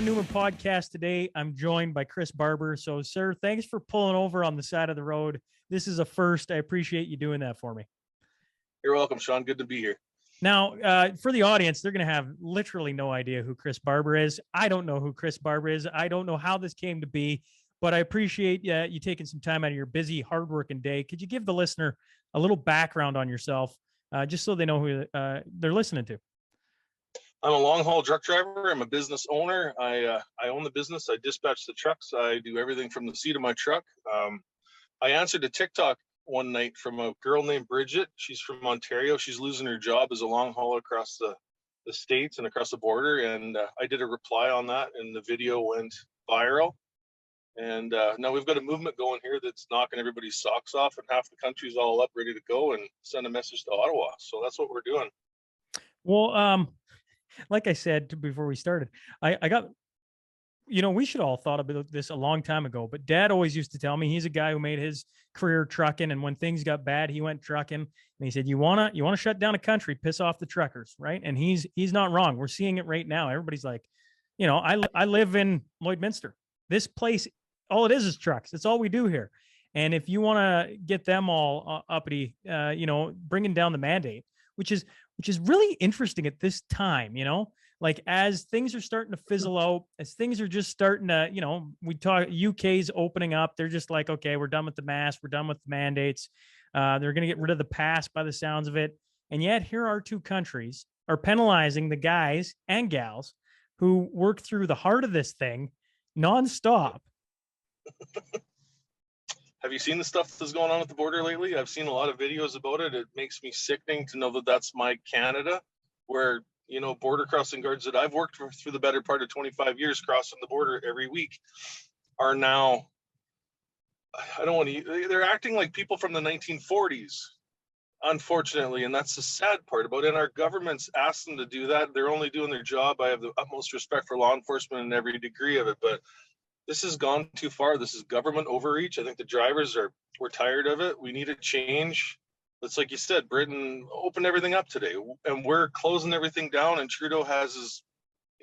Sean Newman podcast today. I'm joined by Chris Barber. So, sir, thanks for pulling over on the side of the road. This is a first. I appreciate you doing that for me. You're welcome, Sean. Good to be here. Now, for the audience, they're going to have literally no idea who Chris Barber is. I don't know who Chris Barber is. I don't know how this came to be, but I appreciate you taking some time out of your busy, hardworking day. Could you give the listener a little background on yourself, just so they know who they're listening to? I'm a long-haul truck driver. I'm a business owner. I own the business. I dispatch the trucks. I do everything from the seat of my truck. I answered a TikTok one night from a girl named Bridget. She's from Ontario. She's losing her job as a long hauler across the states and across the border. And I did a reply on that, and the video went viral. And now we've got a movement going here that's knocking everybody's socks off, and half the country's all up, ready to go and send a message to Ottawa. So that's what we're doing. Well, like I said before we started, I got, we should all thought about this a long time ago, but Dad always used to tell me he's a guy who made his career trucking. And when things got bad, he went trucking, and he said, you want to shut down a country, piss off the truckers. Right. And he's not wrong. We're seeing it right now. Everybody's like, I live in Lloydminster. This place, all it is trucks. That's all we do here. And if you want to get them all uppity, bringing down the mandate, which is really interesting at this time, like as things are starting to fizzle out, as things are just starting to, we talk UK's opening up. They're just like, okay, we're done with the mask. We're done with the mandates. They're going to get rid of the pass by the sounds of it. And yet here our two countries are penalizing the guys and gals who work through the heart of this thing nonstop. Have you seen the stuff that's going on at the border lately? I've seen a lot of videos about it. It makes me sickening to know that that's my Canada, where, border crossing guards that I've worked for through the better part of 25 years crossing the border every week are now, they're acting like people from the 1940s, unfortunately. And that's the sad part about it. And our government's asked them to do that. They're only doing their job. I have the utmost respect for law enforcement in every degree of it, but this has gone too far. This is government overreach. I think the drivers we're tired of it. We need a change. It's like you said, Britain opened everything up today, and we're closing everything down, and Trudeau has his,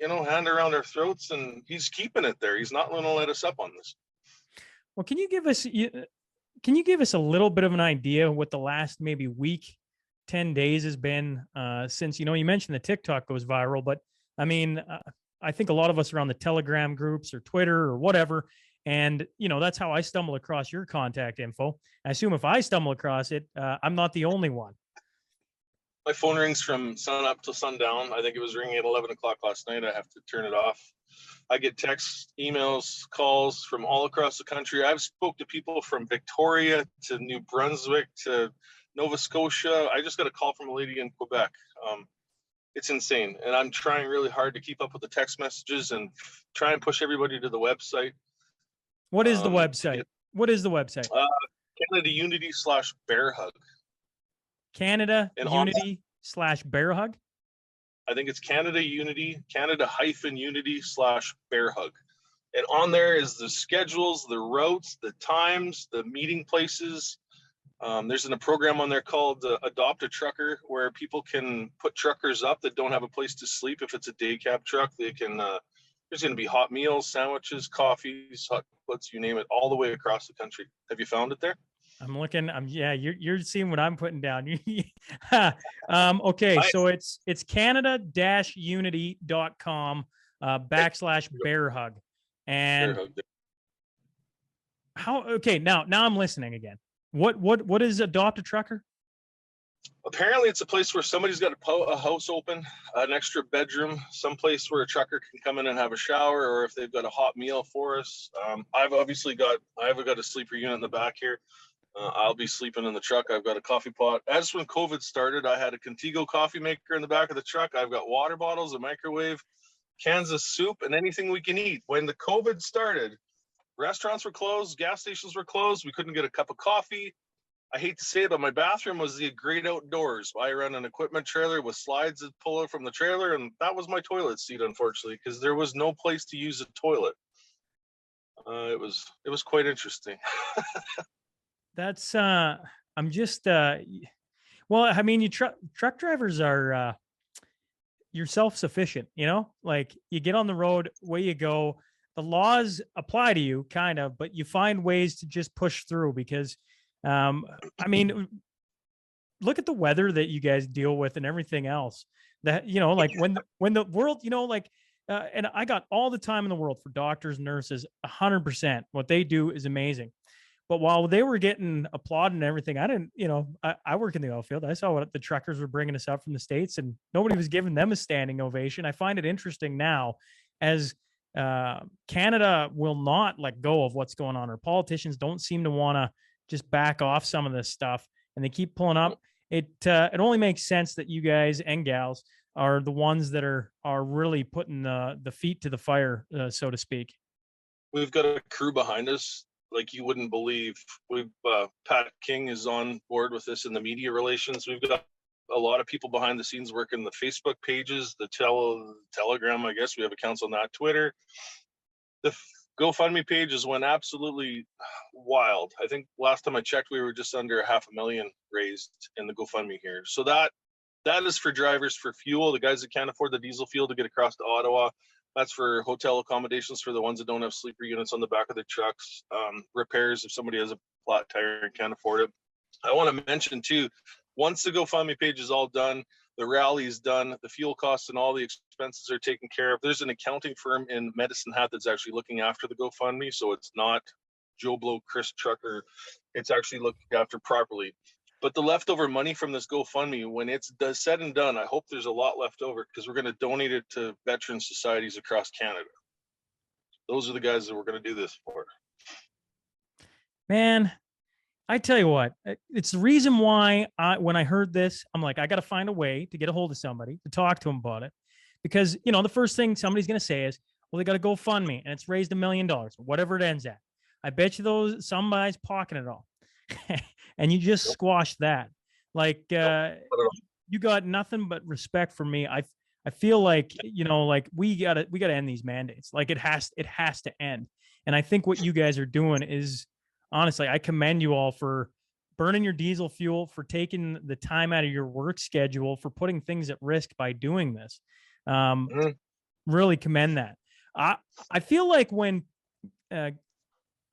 hand around our throats, and he's keeping it there. He's not going to let us up on this. Well, can you give us a little bit of an idea what the last maybe week, 10 days has been since, you mentioned the TikTok goes viral, but I mean, I think a lot of us are on the Telegram groups or Twitter or whatever. And, that's how I stumble across your contact info. I assume if I stumble across it, I'm not the only one. My phone rings from sun up to sundown. I think it was ringing at 11 o'clock last night. I have to turn it off. I get texts, emails, calls from all across the country. I've spoke to people from Victoria to New Brunswick to Nova Scotia. I just got a call from a lady in Quebec. It's insane. And I'm trying really hard to keep up with the text messages and try and push everybody to the website. What is the website? What is the website? Canada Unity /Bearhug. Canada Unity /Bearhug? I think it's Canada Unity, Canada-Unity /Bearhug. And on there is the schedules, the routes, the times, the meeting places. There's a program on there called Adopt a Trucker, where people can put truckers up that don't have a place to sleep. If it's a day cab truck, they can, there's going to be hot meals, sandwiches, coffees, hot puts, you name it, all the way across the country. Have you found it there? I'm looking. You're seeing what I'm putting down. Okay. So it's canada-unity.com /Bearhug. And now I'm listening again. What is Adopt a Trucker? Apparently it's a place where somebody's got a house open, an extra bedroom, someplace where a trucker can come in and have a shower, or if they've got a hot meal for us. I've got a sleeper unit in the back here. I'll be sleeping in the truck. I've got a coffee pot. As when COVID started, I had a Contigo coffee maker in the back of the truck. I've got water bottles, a microwave, cans of soup, and anything we can eat. When the COVID started, restaurants were closed, gas stations were closed. We couldn't get a cup of coffee. I hate to say it, but my bathroom was the great outdoors. I ran an equipment trailer with slides that pull out from the trailer, and that was my toilet seat, unfortunately, because there was no place to use a toilet. It was quite interesting. That's I'm just well, I mean, truck drivers are you're self-sufficient, you know, like you get on the road, away you go. The laws apply to you kind of, but you find ways to just push through because, I mean, look at the weather that you guys deal with and everything else that, you know, like when the world, you know, like, and I got all the time in the world for doctors, nurses, 100%. What they do is amazing. But while they were getting applauded and everything, I didn't, you know, I work in the oil field. I saw what the truckers were bringing us up from the States and nobody was giving them a standing ovation. I find it interesting now as Canada will not let go of what's going on. Our politicians don't seem to want to just back off some of this stuff and they keep pulling up. It only makes sense that you guys and gals are the ones that are really putting the feet to the fire, so to speak. We've got a crew behind us like you wouldn't believe. We've Pat King is on board with this in the media relations. We've got a lot of people behind the scenes working the Facebook pages, the Telegram. I guess we have accounts on that, Twitter. The GoFundMe pages went absolutely wild. I think last time I checked, we were just under $500,000 raised in the GoFundMe here. So that is for drivers for fuel, the guys that can't afford the diesel fuel to get across to Ottawa. That's for hotel accommodations for the ones that don't have sleeper units on the back of their trucks. Repairs if somebody has a flat tire and can't afford it. I want to mention too, once the GoFundMe page is all done, the rally is done, the fuel costs and all the expenses are taken care of. There's an accounting firm in Medicine Hat that's actually looking after the GoFundMe. So it's not Joe Blow, Chris Trucker. It's actually looked after properly. But the leftover money from this GoFundMe, when it's said and done, I hope there's a lot left over because we're going to donate it to veteran societies across Canada. Those are the guys that we're going to do this for. Man, I tell you what, it's the reason why when I heard this, I'm like, I got to find a way to get a hold of somebody to talk to them about it. Because, you know, the first thing somebody's going to say is, well, they got to GoFundMe and it's raised $1 million, whatever it ends at. I bet you somebody's pocketing it all. And you just squash that. Like, you got nothing but respect for me. I feel like, you know, like we gotta end these mandates. Like it has to end. And I think what you guys are doing is, honestly, I commend you all for burning your diesel fuel, for taking the time out of your work schedule, for putting things at risk by doing this. Really commend that. I feel like when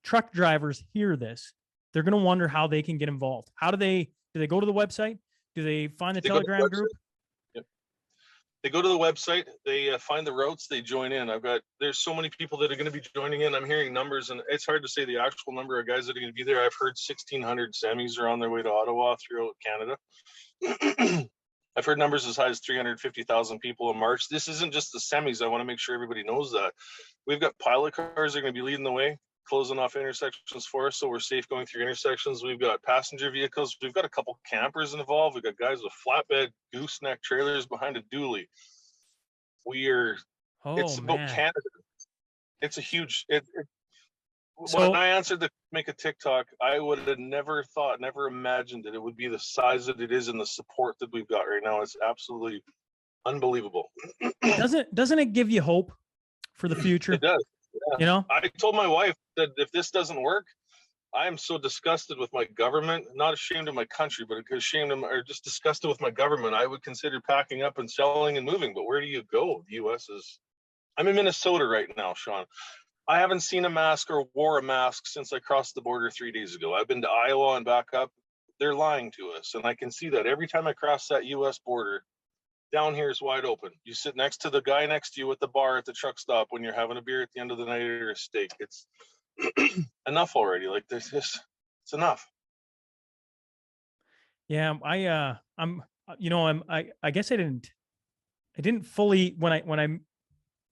truck drivers hear this, they're going to wonder how they can get involved. How do they go to the website? Do they find the Telegram group? Yep. They go to the website, they find the routes, they join in. There's so many people that are going to be joining in. I'm hearing numbers and it's hard to say the actual number of guys that are going to be there. I've heard 1,600 semis are on their way to Ottawa throughout Canada. I've heard numbers as high as 350,000 people in March. This isn't just the semis. I want to make sure everybody knows that. We've got pilot cars that are going to be leading the way, closing off intersections for us so we're safe going through intersections. We've got passenger vehicles. We've got a couple campers involved. We've got guys with flatbed gooseneck trailers behind a dually. It's about Canada. It's a huge when I answered to make a TikTok, I would have never imagined that it would be the size that it is and the support that we've got right now. It's absolutely unbelievable. Doesn't it give you hope for the future? It does. Yeah. You know, I told my wife that if this doesn't work, I am so disgusted with my government, not ashamed of my country, but ashamed of or just disgusted with my government. I would consider packing up and selling and moving. But where do you go? The U.S. I'm in Minnesota right now, Sean. I haven't seen a mask or wore a mask since I crossed the border 3 days ago. I've been to Iowa and back up. They're lying to us. And I can see that every time I cross that U.S. border. Down here is wide open. You sit next to the guy next to you at the bar at the truck stop when you're having a beer at the end of the night or a steak. It's enough already. Like it's enough. Yeah, I guess I didn't fully when I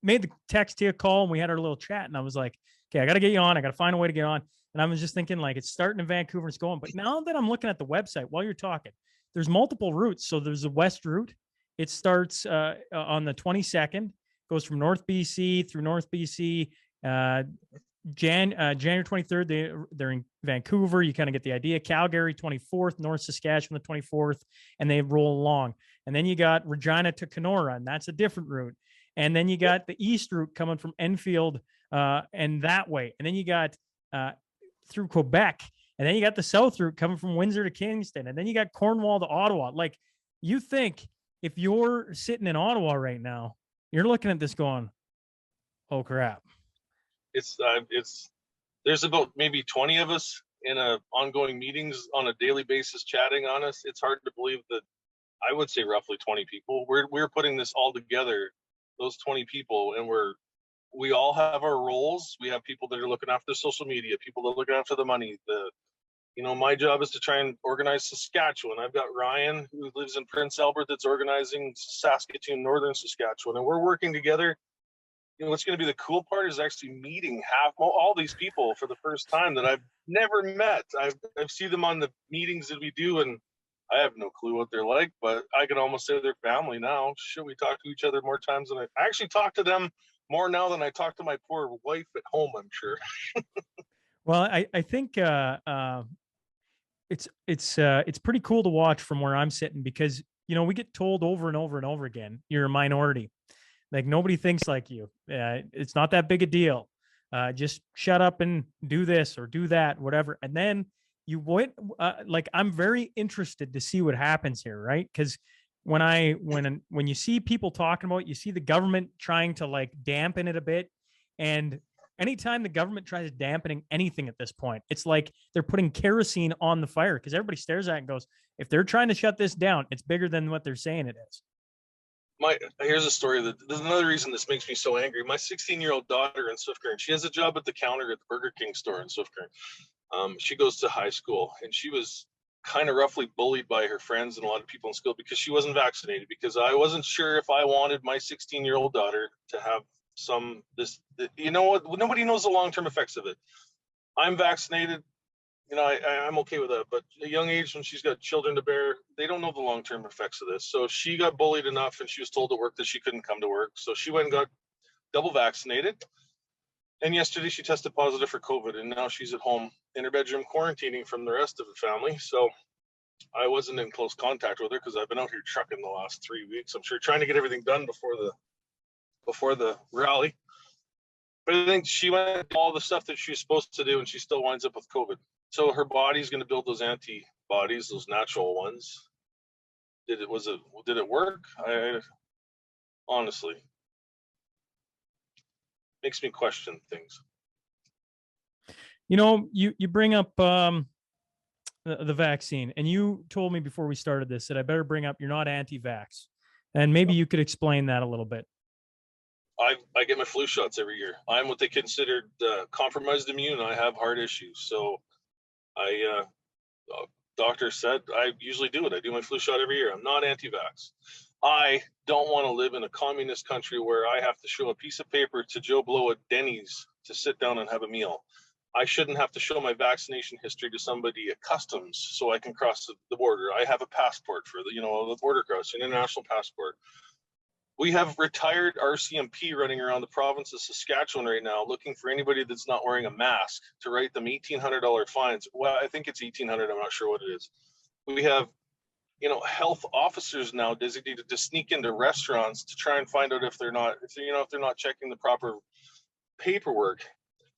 made the text to you call and we had our little chat and I was like, okay, I got to get you on. I got to find a way to get on. And I was just thinking like it's starting in Vancouver and it's going. But now that I'm looking at the website while you're talking, there's multiple routes. So there's a west route. It starts on the 22nd, goes from North BC through North BC. January 23rd, they're in Vancouver. You kind of get the idea. Calgary 24th, North Saskatchewan the 24th, and they roll along. And then you got Regina to Kenora, and that's a different route. And then you got the east route coming from Enfield and that way. And then you got through Quebec. And then you got the south route coming from Windsor to Kingston. And then you got Cornwall to Ottawa. Like you think if you're sitting in Ottawa right now, you're looking at this going, oh crap. It's there's about maybe 20 of us in ongoing meetings on a daily basis chatting on us. It's hard to believe that I would say roughly 20 people. We're putting this all together, those 20 people, and we all have our roles. We have people that are looking after social media, people that are looking after the money. My job is to try and organize Saskatchewan. I've got Ryan, who lives in Prince Albert, that's organizing Saskatoon, Northern Saskatchewan, and we're working together. What's going to be the cool part is actually meeting all these people for the first time that I've never met. I've seen them on the meetings that we do, and I have no clue what they're like, but I can almost say they're family now. Should we talk to each other more times than I actually talk to them more now than I talk to my poor wife at home, I'm sure. Well, I think it's pretty cool to watch from where I'm sitting, because we get told over and over and over again, you're a minority. Like, nobody thinks like you. It's not that big a deal. Just shut up and do this or do that, whatever. And then you went, like, I'm very interested to see what happens here, right? Because when you see people talking about it, you see the government trying to like dampen it a bit, and anytime the government tries dampening anything at this point, it's like they're putting kerosene on the fire, because everybody stares at it and goes, if they're trying to shut this down, it's bigger than what they're saying it is. Here's a story there's another reason this makes me so angry. My 16-year-old daughter in Swift Current, she has a job at the counter at the Burger King store in Swift Current. She goes to high school, and she was kind of roughly bullied by her friends and a lot of people in school because she wasn't vaccinated, because I wasn't sure if I wanted my 16-year-old daughter to have nobody knows the long-term effects of it. I'm vaccinated. I'm okay with that, but at a young age, when she's got children to bear, they don't know the long-term effects of this. So she got bullied enough, and she was told at work that she couldn't come to work. So she went and got double vaccinated. And yesterday she tested positive for COVID, and now she's at home in her bedroom quarantining from the rest of the family. So I wasn't in close contact with her because I've been out here trucking the last 3 weeks. I'm sure trying to get everything done before the rally. But I think she went all the stuff that she was supposed to do, and she still winds up with COVID. So her body's going to build those antibodies, those natural ones. Did it work? I honestly, makes me question things. You bring up the vaccine, and you told me before we started this that I better bring up you're not anti-vax, and maybe you could explain that a little bit. I get my flu shots every year. I'm what they considered compromised immune. I have heart issues, so doctor said I usually do it. I do my flu shot every year. I'm not anti-vax. I don't want to live in a communist country where I have to show a piece of paper to Joe Blow at Denny's to sit down and have a meal. I shouldn't have to show my vaccination history to somebody at customs so I can cross the border. I have a passport for the border cross, an international passport. We have retired RCMP running around the province of Saskatchewan right now looking for anybody that's not wearing a mask to write them $1,800 fines. Well, I think it's $1,800. I'm not sure what it is. We have, health officers now designated to sneak into restaurants to try and find out if they're not checking the proper paperwork.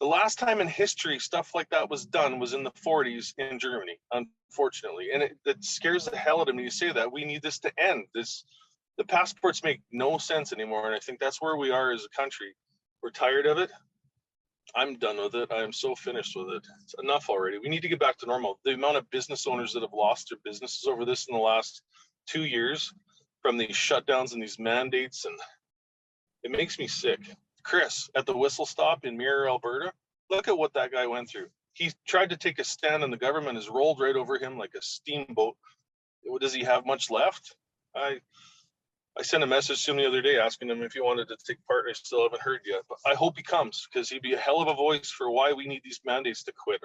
The last time in history stuff like that was done was in the 40s in Germany, unfortunately. And it scares the hell out of me to say that. We need this to end. The passports make no sense anymore, and I think that's where we are as a country. We're tired of it. I'm done with it. I am so finished with it. It's enough already. We need to get back to normal. The amount of business owners that have lost their businesses over this in the last 2 years from these shutdowns and these mandates, and it makes me sick. Chris, at the whistle stop in Mirror, Alberta, look at what that guy went through. He tried to take a stand, and the government has rolled right over him like a steamboat. Does he have much left? I sent a message to him the other day asking him if he wanted to take part. I still haven't heard yet, but I hope he comes, because he'd be a hell of a voice for why we need these mandates to quit.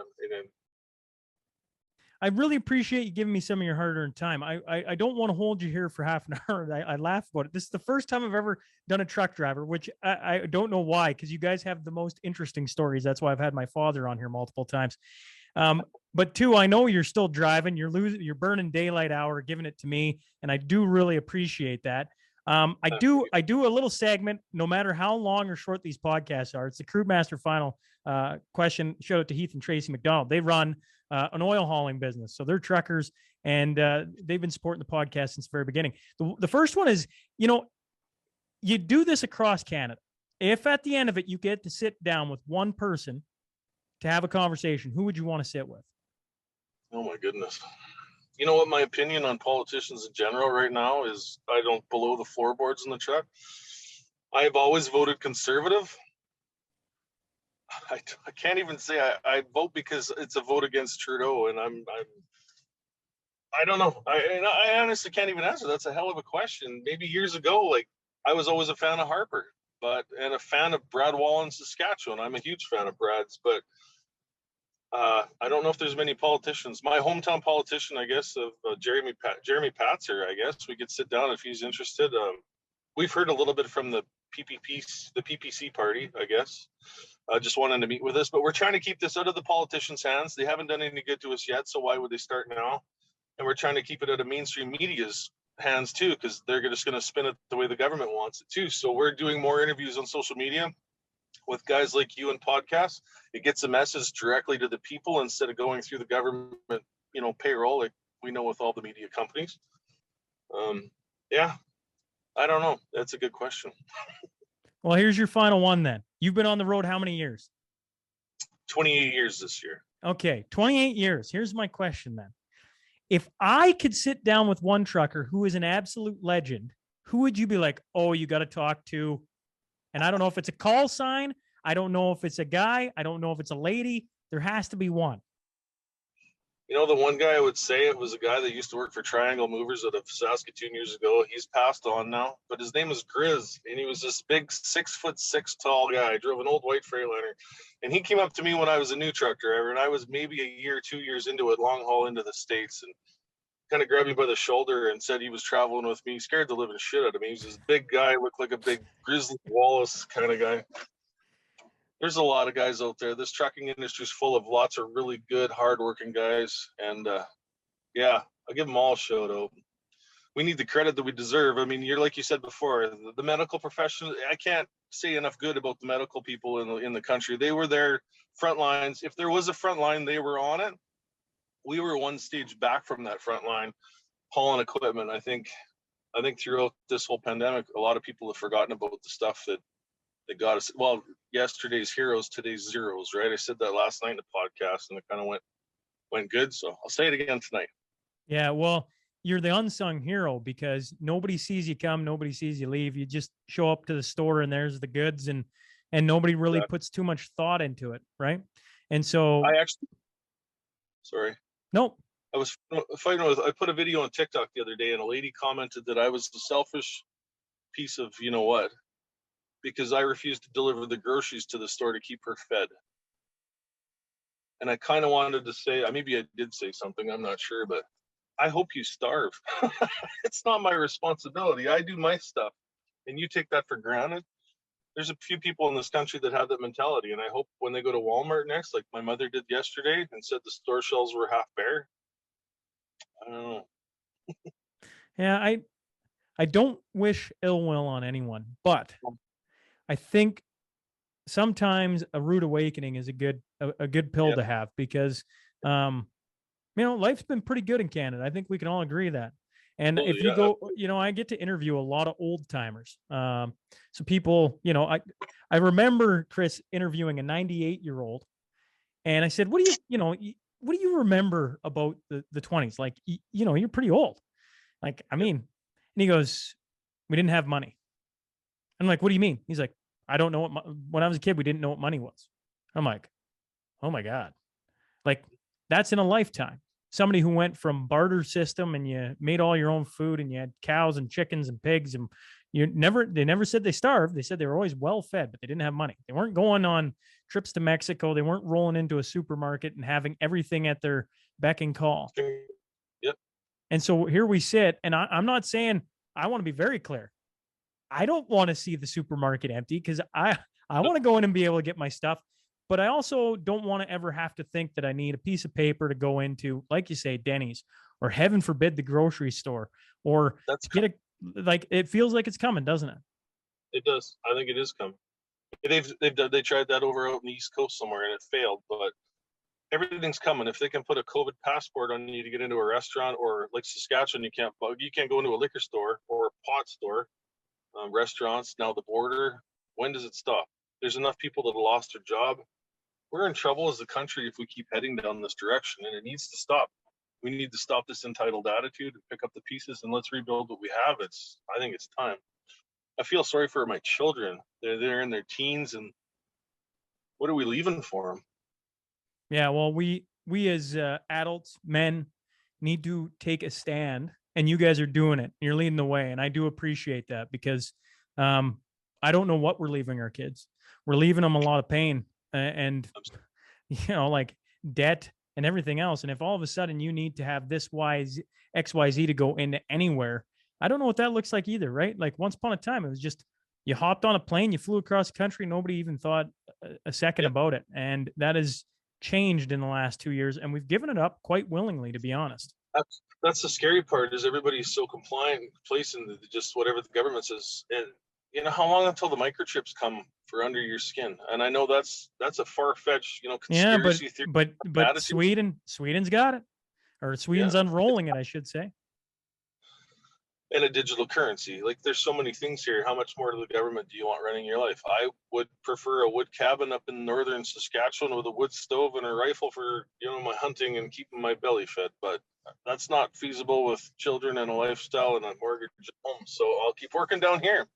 I really appreciate you giving me some of your hard-earned time. I don't want to hold you here for half an hour. I laugh about it. This is the first time I've ever done a truck driver, which I don't know why, because you guys have the most interesting stories. That's why I've had my father on here multiple times. But two, I know you're still driving. You're burning daylight hour, giving it to me, and I do really appreciate that. I do a little segment, no matter how long or short these podcasts are. It's the Crewmaster Final question. Shout out to Heath and Tracy McDonald. They run an oil hauling business. So they're truckers, and they've been supporting the podcast since the very beginning. The first one is, you do this across Canada. If at the end of it, you get to sit down with one person to have a conversation, who would you want to sit with? Oh my goodness. You know what my opinion on politicians in general right now is? I don't below the floorboards in the truck. I've always voted conservative. I can't even say I vote because it's a vote against Trudeau, and I don't know. I honestly can't even answer. That's a hell of a question. Maybe years ago, like, I was always a fan of Harper, and a fan of Brad Wall in Saskatchewan. I'm a huge fan of Brad's, but I don't know if there's many politicians. My hometown politician, I guess, of Jeremy Patzer. I guess we could sit down if he's interested. We've heard a little bit from the PPC party, I guess. Just wanting to meet with us, but we're trying to keep this out of the politicians' hands. They haven't done any good to us yet, so why would they start now? And we're trying to keep it out of mainstream media's hands too, because they're just going to spin it the way the government wants it too. So we're doing more interviews on social media with guys like you and podcasts. It gets a message directly to the people instead of going through the government, payroll, like we know with all the media companies. Yeah, I don't know. That's a good question. Well, here's your final one then. You've been on the road how many years? 28 years this year. Okay, 28 years. Here's my question then. If I could sit down with one trucker who is an absolute legend, who would you be like, oh, you got to talk to? And I don't know if it's a call sign. I don't know if it's a guy. I don't know if it's a lady. There has to be one. The one guy I would say, it was a guy that used to work for Triangle Movers out of Saskatoon years ago. He's passed on now, but his name was Grizz, and he was this big 6'6" tall guy. Drove an old white Freightliner, and he came up to me when I was a new truck driver, and I was maybe a year, 2 years into it, long haul into the States, and kind of grabbed me by the shoulder and said he was traveling with me. He scared the living shit out of me. He was this big guy, looked like a big Grizzly Wallace kind of guy. There's a lot of guys out there. This trucking industry is full of lots of really good, hardworking guys. And yeah, I'll give them all a shout out. We need the credit that we deserve. I mean, you're like you said before, the medical profession. I can't say enough good about the medical people in the country. They were there front lines. If there was a front line, they were on it. We were one stage back from that front line, hauling equipment. I think throughout this whole pandemic, a lot of people have forgotten about the stuff that got us. Well, yesterday's heroes, today's zeros, right? I said that last night in the podcast, and it kind of went good. So I'll say it again tonight. Yeah, well, you're the unsung hero because nobody sees you come, nobody sees you leave. You just show up to the store and there's the goods, and nobody really puts too much thought into it, right? And so sorry. Nope. I was fighting I put a video on TikTok the other day, and a lady commented that I was a selfish piece of what, because I refused to deliver the groceries to the store to keep her fed. And I kind of wanted to say, maybe I did say something, I'm not sure, but I hope you starve. It's not my responsibility. I do my stuff, and you take that for granted. There's a few people in this country that have that mentality, and I hope when they go to Walmart next, like my mother did yesterday, and said the store shelves were half bare. I don't know. Yeah, I don't wish ill will on anyone, but I think sometimes a rude awakening is a good pill to have, because life's been pretty good in Canada. I think we can all agree that. And if you go, I get to interview a lot of old timers. So people, I remember Chris interviewing a 98-year-old, and I said, what do you remember about the 20s? Like, you're pretty old. Like, I mean, and he goes, we didn't have money. I'm like, what do you mean? He's like, I don't know when I was a kid, we didn't know what money was. I'm like, oh my God. Like, that's in a lifetime. Somebody who went from barter system, and you made all your own food, and you had cows and chickens and pigs, and they never said they starved. They said they were always well fed, but they didn't have money. They weren't going on trips to Mexico. They weren't rolling into a supermarket and having everything at their beck and call. Yep. And so here we sit, and I'm not saying, I want to be very clear. I don't want to see the supermarket empty, because I want to go in and be able to get my stuff. But I also don't want to ever have to think that I need a piece of paper to go into, like you say, Denny's, or heaven forbid, the grocery store, or it feels like it's coming, doesn't it? It does. I think it is coming. They tried that over out in the East Coast somewhere, and it failed. But everything's coming. If they can put a COVID passport on you to get into a restaurant, or like Saskatchewan, you can't go into a liquor store or a pot store, restaurants, now the border. When does it stop? There's enough people that have lost their job. We're in trouble as a country if we keep heading down this direction, and it needs to stop. We need to stop this entitled attitude and pick up the pieces, and let's rebuild what we have. I think it's time. I feel sorry for my children. They're in their teens, and what are we leaving for them? Yeah, well, we as adults, men, need to take a stand, and you guys are doing it. You're leading the way, and I do appreciate that because I don't know what we're leaving our kids. We're leaving them a lot of pain and like debt and everything else. And if all of a sudden you need to have this XYZ to go into anywhere, I don't know what that looks like either, right? Like once upon a time, it was just you hopped on a plane, you flew across the country, nobody even thought a second about it, and that has changed in the last 2 years, and we've given it up quite willingly, to be honest. That's the scary part, is everybody's so compliant and complacent that just whatever the government says. And how long until the microchips come for under your skin? And I know that's a far-fetched conspiracy theory. But Sweden's got it, or Sweden's unrolling it, I should say. And a digital currency. Like, there's so many things here. How much more to the government do you want running your life? I would prefer a wood cabin up in northern Saskatchewan with a wood stove and a rifle for my hunting and keeping my belly fed, but that's not feasible with children and a lifestyle and a mortgage at home. So I'll keep working down here.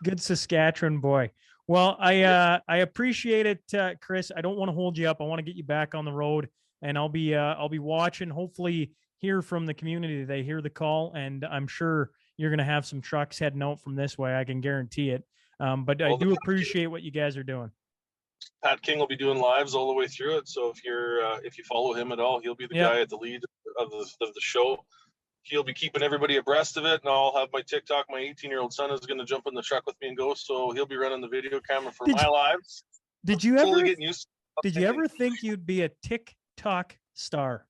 Good Saskatchewan boy. Well, I appreciate it, Chris. I don't want to hold you up. I want to get you back on the road, and I'll be watching. Hopefully, hear from the community. They hear the call, and I'm sure you're going to have some trucks heading out from this way. I can guarantee it. But I do appreciate what you guys are doing. Pat King will be doing lives all the way through it. So if you follow him at all, he'll be the guy at the lead of the show. He'll be keeping everybody abreast of it, and I'll have my TikTok. My 18-year-old son is going to jump in the truck with me and go. So he'll be running the video camera for my lives. Did you ever think you'd be a TikTok star?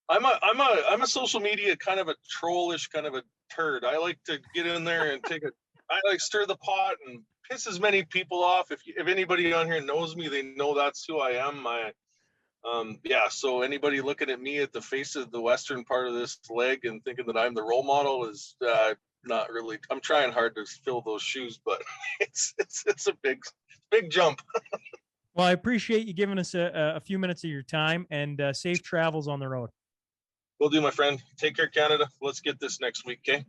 I'm a social media kind of a trollish kind of a turd. I like to get in there and I like stir the pot and piss as many people off. If anybody on here knows me, they know that's who I am. So anybody looking at me at the face of the western part of this leg and thinking that I'm the role model is not really. I'm trying hard to fill those shoes, but it's a big jump. Well, I appreciate you giving us a few minutes of your time, and safe travels on the road. Will do, my friend. Take care, Canada. Let's get this next week, okay?